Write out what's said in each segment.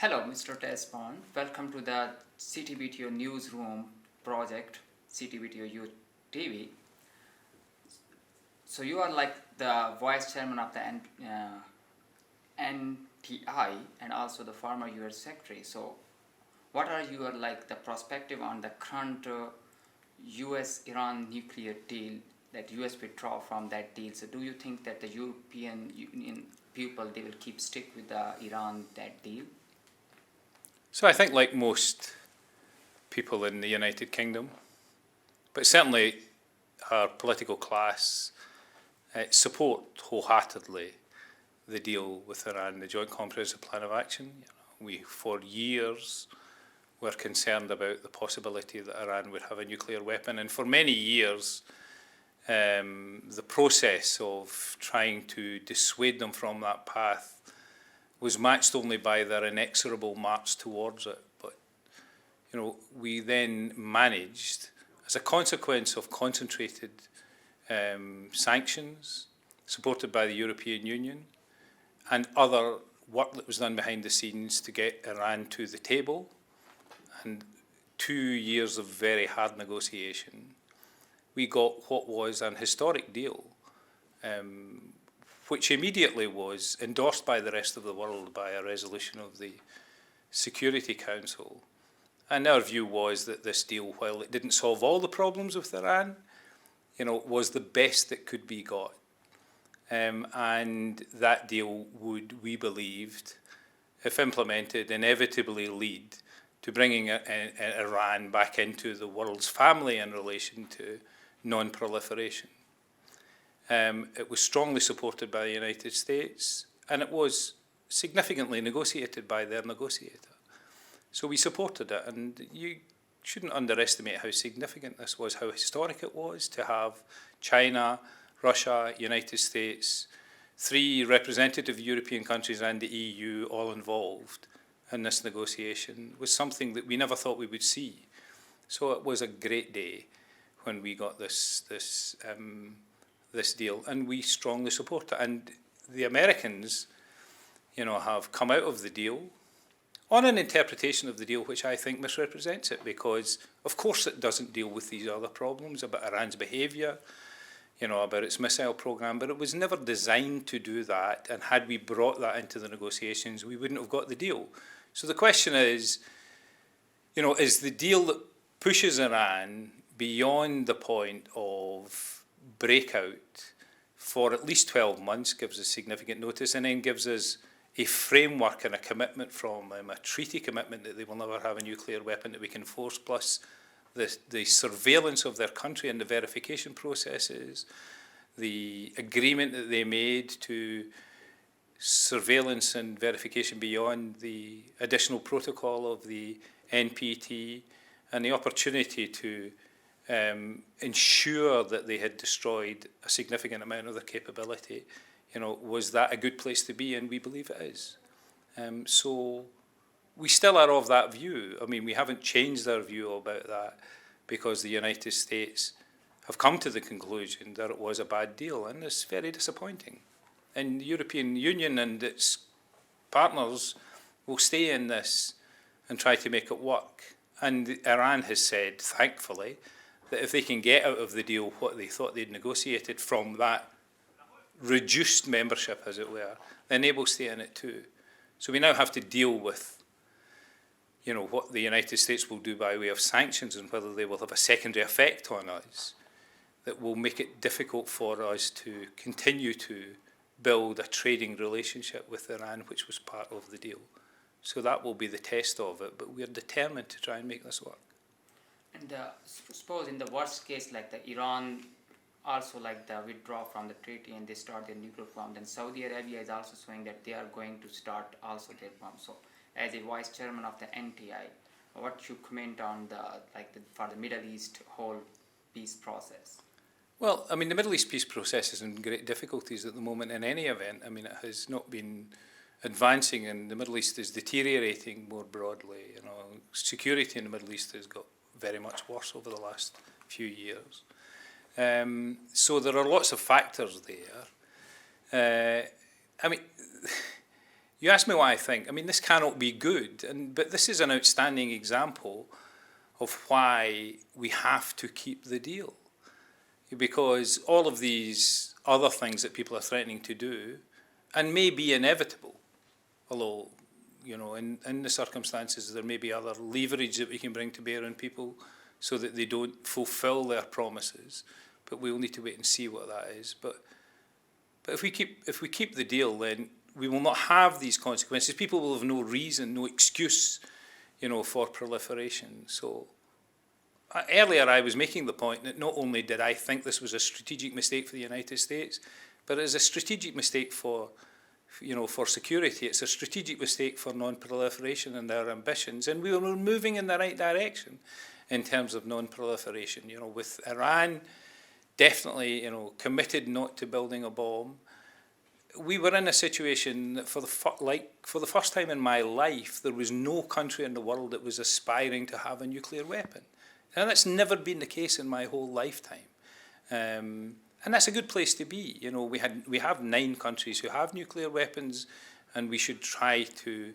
Hello, Mr. Tesbon. Welcome to the CTBTO Newsroom project, CTBTO Youth TV. So you are like the vice chairman of the NTI and also the former US secretary. So what are your like the perspective on the current US-Iran nuclear deal that US withdraw from that deal? So do you think that the European Union people, they will keep stick with the Iran that deal? So I think like most people in the United Kingdom, but certainly our political class support wholeheartedly the deal with Iran, the Joint Comprehensive Plan of Action. We, for years, were concerned about the possibility that Iran would have a nuclear weapon, and for many years the process of trying to dissuade them from that path was matched only by their inexorable march towards it. But we then managed, as a consequence of concentrated sanctions supported by the European Union and other work that was done behind the scenes, to get Iran to the table, and 2 years of very hard negotiation, we got what was an historic deal, which immediately was endorsed by the rest of the world by a resolution of the Security Council. And our view was that this deal, while it didn't solve all the problems with Iran, was the best that could be got. And that deal would, we believed, if implemented, inevitably lead to bringing Iran back into the world's family in relation to non-proliferation. It was strongly supported by the United States, and it was significantly negotiated by their negotiator. So we supported it, and you shouldn't underestimate how significant this was, how historic it was to have China, Russia, United States, 3 representative European countries and the EU all involved in this negotiation. Was something that we never thought we would see. So it was a great day when we got this deal, and we strongly support it. And the Americans, have come out of the deal on an interpretation of the deal which I think misrepresents it, because of course it doesn't deal with these other problems about Iran's behaviour, about its missile program, but it was never designed to do that, and had we brought that into the negotiations, we wouldn't have got the deal. So the question is the deal that pushes Iran beyond the point of breakout for at least 12 months, gives us significant notice, and then gives us a framework and a commitment from them, a treaty commitment that they will never have a nuclear weapon that we can force, plus the surveillance of their country and the verification processes, the agreement that they made to surveillance and verification beyond the additional protocol of the NPT, and the opportunity to ensure that they had destroyed a significant amount of their capability. Was that a good place to be? And we believe it is. So we still are of that view. I mean, we haven't changed our view about that, because the United States have come to the conclusion that it was a bad deal, and it's very disappointing. And the European Union and its partners will stay in this and try to make it work. And Iran has said, thankfully, that if they can get out of the deal what they thought they'd negotiated from that reduced membership, as it were, then they will stay in it too. So we now have to deal with what the United States will do by way of sanctions, and whether they will have a secondary effect on us that will make it difficult for us to continue to build a trading relationship with Iran, which was part of the deal. So that will be the test of it, but we are determined to try and make this work. And suppose in the worst case, like the Iran also like the withdraw from the treaty and they start their nuclear program, then Saudi Arabia is also saying that they are going to start also their program. So as a vice chairman of the NTI, what you comment on for the Middle East whole peace process? Well, I mean, the Middle East peace process is in great difficulties at the moment in any event. I mean, it has not been advancing, and the Middle East is deteriorating more broadly. Security in the Middle East has got very much worse over the last few years. So there are lots of factors there. I mean, you ask me what I think. I mean, this cannot be good, but this is an outstanding example of why we have to keep the deal. Because all of these other things that people are threatening to do, and may be inevitable, although, you know, in the circumstances there may be other leverage that we can bring to bear on people so that they don't fulfil their promises, but we'll need to wait and see what that is. But if we keep the deal, then we will not have these consequences. People will have no reason, no excuse, you know, for proliferation. So earlier I was making the point that not only did I think this was a strategic mistake for the United States, but it is a strategic mistake for, you know, for security. It's a strategic mistake for non-proliferation and our ambitions, and we were moving in the right direction in terms of non-proliferation. You know, with Iran definitely, you know, committed not to building a bomb, we were in a situation that for the first time in my life, there was no country in the world that was aspiring to have a nuclear weapon. And that's never been the case in my whole lifetime. And that's a good place to be. You know, we have 9 countries who have nuclear weapons, and we should try to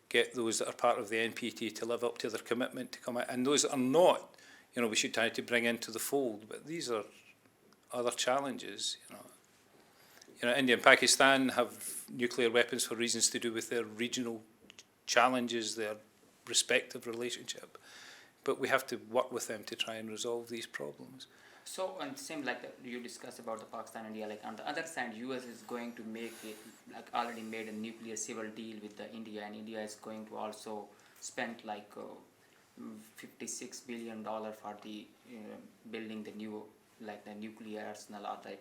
get those that are part of the NPT to live up to their commitment to come out. And those that are not, you know, we should try to bring into the fold. But these are other challenges, you know. You know, India and Pakistan have nuclear weapons for reasons to do with their regional challenges, their respective relationship. But we have to work with them to try and resolve these problems. So, and same like you discussed about the Pakistan and India, like on the other side, US is going to make it, like already made a nuclear civil deal with the India, and India is going to also spend like $56 billion for the building the new, like the nuclear arsenal or the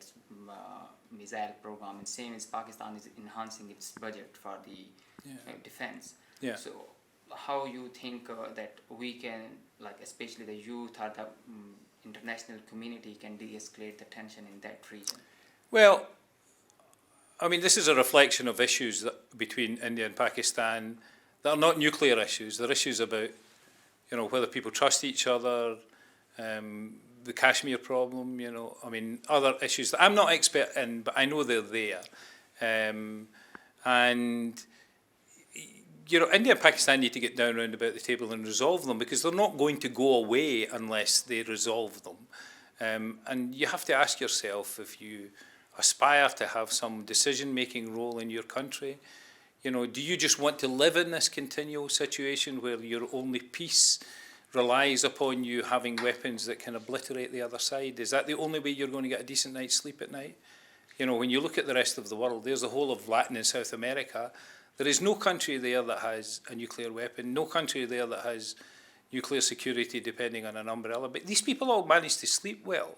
missile program, and same as Pakistan is enhancing its budget for the defense. Yeah. So how you think that we can, like especially the youth or the international community, can de-escalate the tension in that region? Well, I mean, this is a reflection of issues between India and Pakistan that are not nuclear issues. They're issues about, you know, whether people trust each other, the Kashmir problem, you know, I mean, other issues that I'm not expert in, but I know they're there. And, you know, India and Pakistan need to get down around about the table and resolve them, because they're not going to go away unless they resolve them. And you have to ask yourself, if you aspire to have some decision-making role in your country, you know, do you just want to live in this continual situation where your only peace relies upon you having weapons that can obliterate the other side? Is that the only way you're going to get a decent night's sleep at night? You know, when you look at the rest of the world, there's the whole of Latin and South America. There is no country there that has a nuclear weapon, no country there that has nuclear security depending on an umbrella. But these people all manage to sleep well.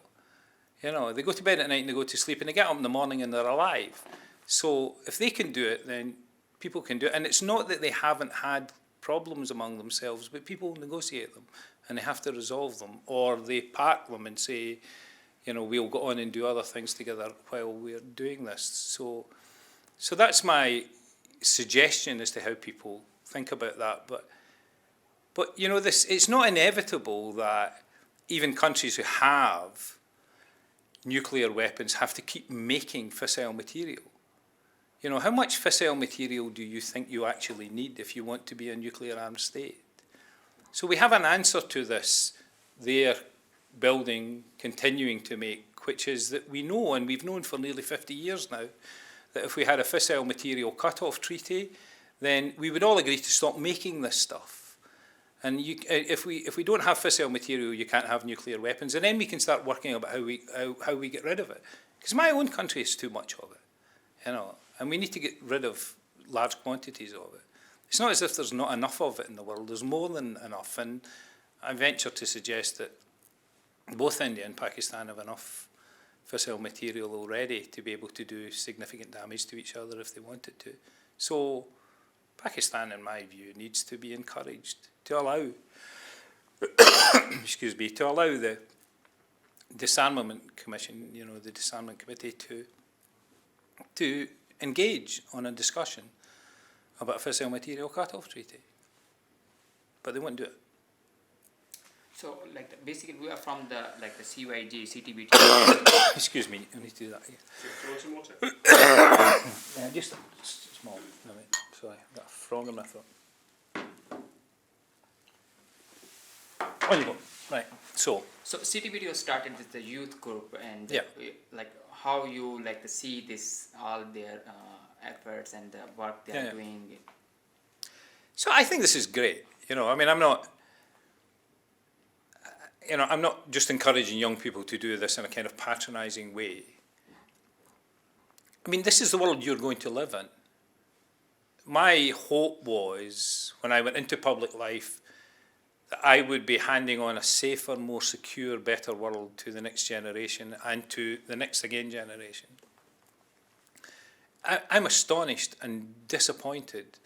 You know, they go to bed at night and they go to sleep and they get up in the morning and they're alive. So if they can do it, then people can do it. And it's not that they haven't had problems among themselves, but people negotiate them and they have to resolve them, or they park them and say, you know, we'll go on and do other things together while we're doing this. So that's my suggestion as to how people think about that. But you know, it's not inevitable that even countries who have nuclear weapons have to keep making fissile material. You know, how much fissile material do you think you actually need if you want to be a nuclear-armed state? So we have an answer to this, they're building, continuing to make, which is that we know, and we've known for nearly 50 years now, that if we had a fissile material cut-off treaty, then we would all agree to stop making this stuff. And if we don't have fissile material, you can't have nuclear weapons, and then we can start working about how we get rid of it. Because my own country has too much of it, you know. And we need to get rid of large quantities of it. It's not as if there's not enough of it in the world. There's more than enough. And I venture to suggest that both India and Pakistan have enough fissile material already to be able to do significant damage to each other if they wanted to. So Pakistan, in my view, needs to be encouraged to allow, excuse me, to allow the Disarmament Commission, you know, the Disarmament Committee to engage on a discussion about a fissile material cut-off treaty. But they won't do it. So, like, basically, we are from the, like, the CYG, CTBT. Excuse me, I need to do that again. Do you want some water? Yeah, just small, sorry. longer than I thought. On you go. Right. So City Video started with the youth group, and Yeah. like how you like to see this all their efforts and the work they are Yeah. doing. So I think this is great. You know, I mean, I'm not just encouraging young people to do this in a kind of patronising way. I mean, this is the world you're going to live in. My hope was, when I went into public life, that I would be handing on a safer, more secure, better world to the next generation and to the next again generation. I'm astonished and disappointed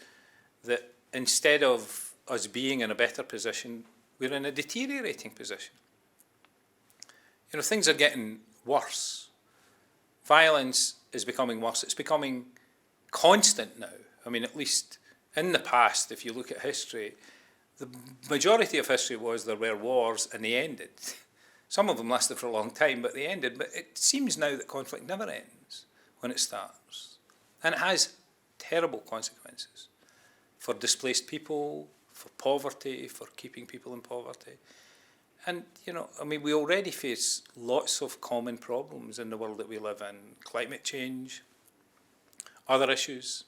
that instead of us being in a better position, we're in a deteriorating position. You know, things are getting worse. Violence is becoming worse. It's becoming constant now. I mean, at least in the past, if you look at history, the majority of history was there were wars and they ended. Some of them lasted for a long time, but they ended. But it seems now that conflict never ends when it starts. And it has terrible consequences for displaced people, for poverty, for keeping people in poverty. And, you know, I mean, we already face lots of common problems in the world that we live in. Climate change, other issues,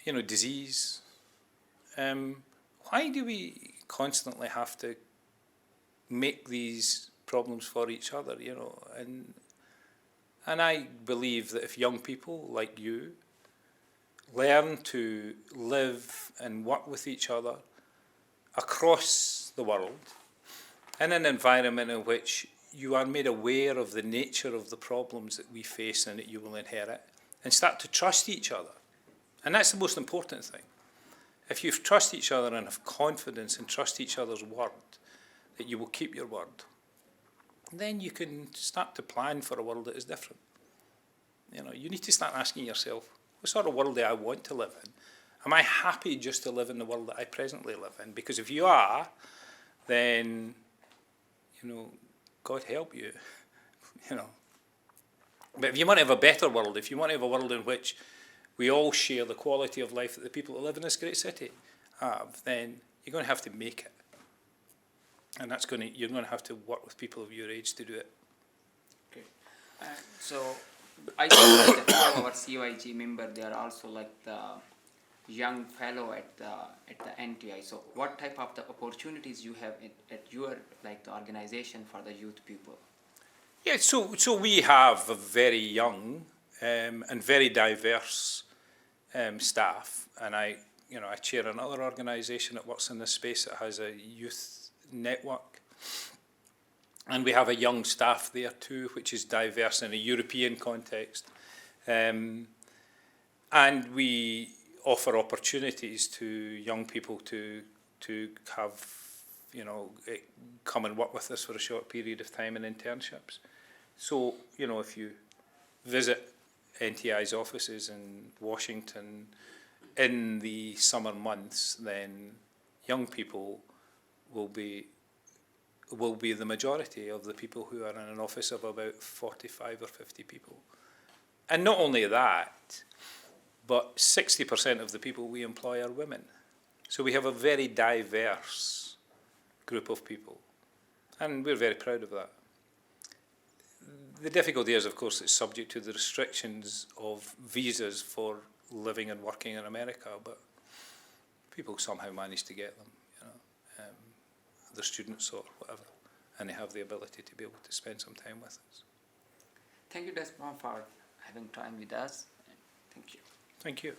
you know, disease. Why do we constantly have to make these problems for each other, you know? And I believe that if young people like you learn to live and work with each other across the world, in an environment in which you are made aware of the nature of the problems that we face and that you will inherit, and start to trust each other. And that's the most important thing. If you trust each other and have confidence and trust each other's word, that you will keep your word, then you can start to plan for a world that is different. You know, you need to start asking yourself, what sort of world do I want to live in? Am I happy just to live in the world that I presently live in? Because if you are, then, you know, God help you, you know. But if you want to have a better world, if you want to have a world in which we all share the quality of life that the people that live in this great city have, then you're going to have to make it. And you're going to have to work with people of your age to do it. Okay. So I think that the four of our CYG member, they are also like the young fellow at the NTI. So what type of the opportunities you have at your like the organization for the youth people? Yeah, so we have a very young and very diverse staff, and I chair another organisation that works in this space that has a youth network, and we have a young staff there too, which is diverse in a European context, and we offer opportunities to young people to have, you know, come and work with us for a short period of time in internships. So, you know, if you visit NTI's offices in Washington in the summer months, then young people will be the majority of the people who are in an office of about 45 or 50 people. And not only that, but 60% of the people we employ are women. So we have a very diverse group of people, and we're very proud of that. The difficulty is, of course, it's subject to the restrictions of visas for living and working in America, but people somehow manage to get them, you know, they're students or whatever, and they have the ability to be able to spend some time with us. Thank you, Desmond, for having time with us. Thank you. Thank you.